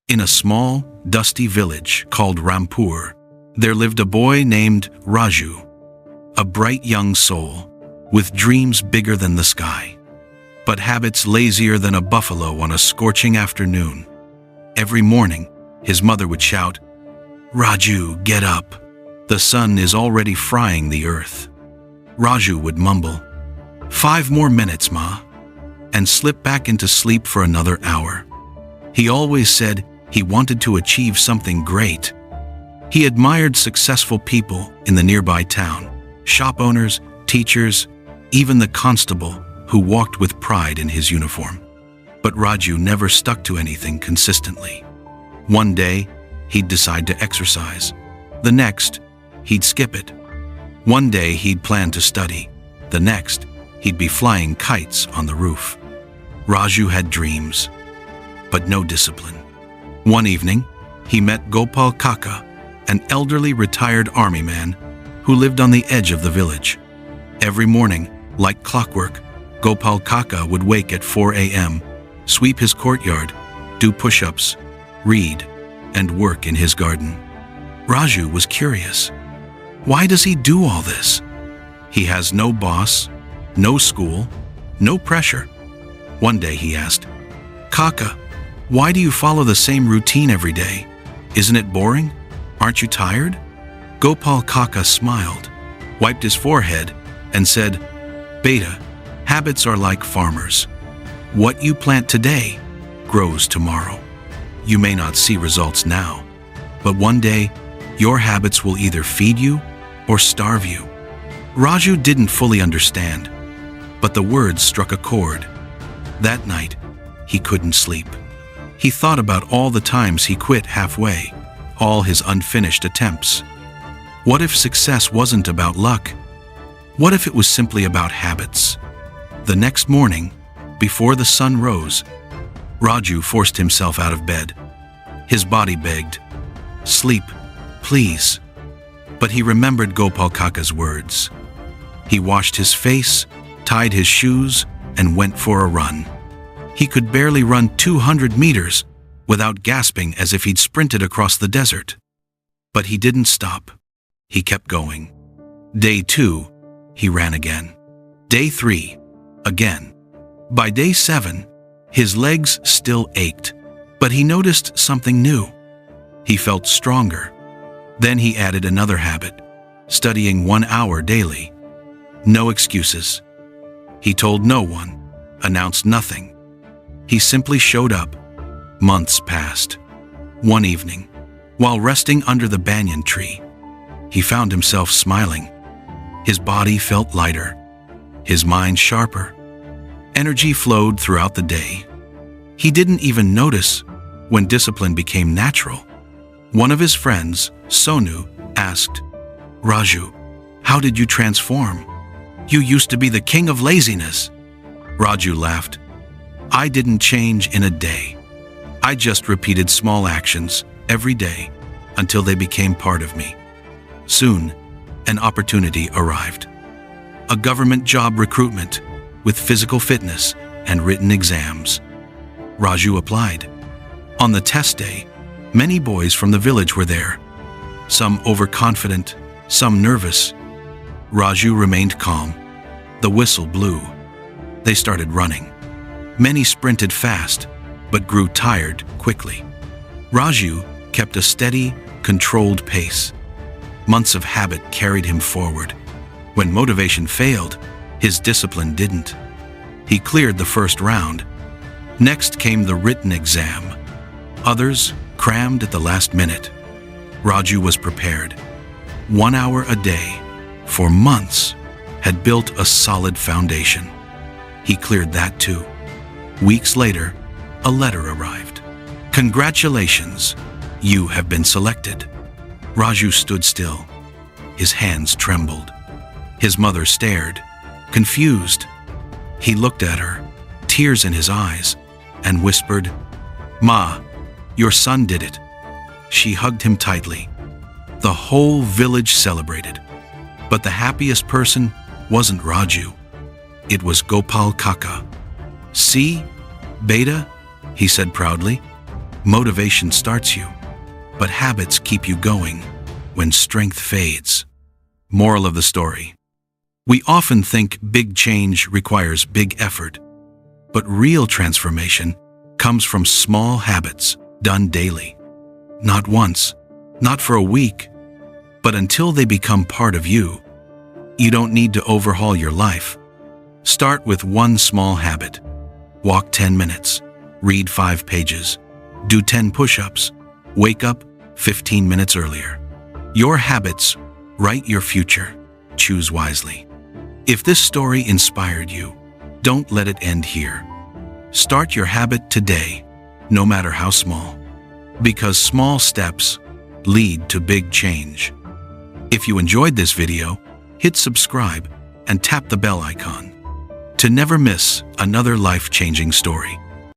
In a small, dusty village called Rampur, there lived a boy named Raju, a bright young soul with dreams bigger than the sky, but habits lazier than a buffalo on a scorching afternoon. Every morning, his mother would shout, "Raju, get up. The sun is already frying the earth." Raju would mumble, "5 more minutes, Ma," and slip back into sleep for another hour. He always said he wanted to achieve something great. He admired successful people in the nearby town, shop owners, teachers, even the constable who walked with pride in his uniform. But Raju never stuck to anything consistently. One day, he'd decide to exercise. The next, he'd skip it. One day he'd plan to study. The next, he'd be flying kites on the roof. Raju had dreams, but no discipline. One evening, he met Gopal Kaka, an elderly retired army man who lived on the edge of the village. Every morning, like clockwork, Gopal Kaka would wake at 4 a.m., sweep his courtyard, do push-ups, read, and work in his garden. Raju was curious. Why does he do all this? He has no boss, no school, no pressure. One day he asked, "Kaka, why do you follow the same routine every day? Isn't it boring? Aren't you tired?" Gopal Kaka smiled, wiped his forehead, and said, "Beta, habits are like farmers. What you plant today grows tomorrow. You may not see results now, but one day your habits will either feed you or starve you." Raju didn't fully understand, but the words struck a chord. That night, he couldn't sleep. He thought about all the times he quit halfway, all his unfinished attempts. What if success wasn't about luck? What if it was simply about habits? The next morning, before the sun rose, Raju forced himself out of bed. His body begged, "Sleep, please." But he remembered Gopal Kaka's words. He washed his face, tied his shoes, and went for a run. He could barely run 200 meters without gasping as if he'd sprinted across the desert. But he didn't stop. He kept going. Day 2, he ran again. Day 3, again. By day 7, his legs still ached, but he noticed something new. He felt stronger. Then he added another habit, studying 1 hour daily. No excuses. He told no one, announced nothing. He simply showed up. Months passed. One evening, while resting under the banyan tree, he found himself smiling. His body felt lighter, his mind sharper. Energy flowed throughout the day. He didn't even notice when discipline became natural. One of his friends, Sonu, asked, "Raju, how did you transform? You used to be the king of laziness." Raju laughed. "I didn't change in a day. I just repeated small actions every day until they became part of me." Soon, an opportunity arrived. A government job recruitment with physical fitness and written exams. Raju applied. On the test day, many boys from the village were there. Some overconfident, some nervous. Raju remained calm. The whistle blew. They started running. Many sprinted fast, but grew tired quickly. Raju kept a steady, controlled pace. Months of habit carried him forward. When motivation failed, his discipline didn't. He cleared the first round. Next came the written exam. Others crammed at the last minute. Raju was prepared. 1 hour a day, for months, had built a solid foundation. He cleared that too. Weeks later, a letter arrived. "Congratulations, you have been selected." Raju stood still. His hands trembled. His mother stared, confused. He looked at her, tears in his eyes, and whispered, "Ma, your son did it." She hugged him tightly. The whole village celebrated. But the happiest person wasn't Raju. It was Gopal Kaka. "See, Beta," he said proudly, Motivation starts you, but habits keep you going when strength fades. Moral of the story: we often think big change requires big effort, but real transformation comes from small habits done daily. Not once, not for a week, but until they become part of you. You don't need to overhaul your life. Start with one small habit. Walk 10 minutes, read 5 pages, do 10 push-ups, wake up 15 minutes earlier. Your habits write your future. Choose wisely. If this story inspired you, don't let it end here. Start your habit today, no matter how small, because small steps lead to big change. If you enjoyed this video, hit subscribe and tap the bell icon to never miss another life-changing story.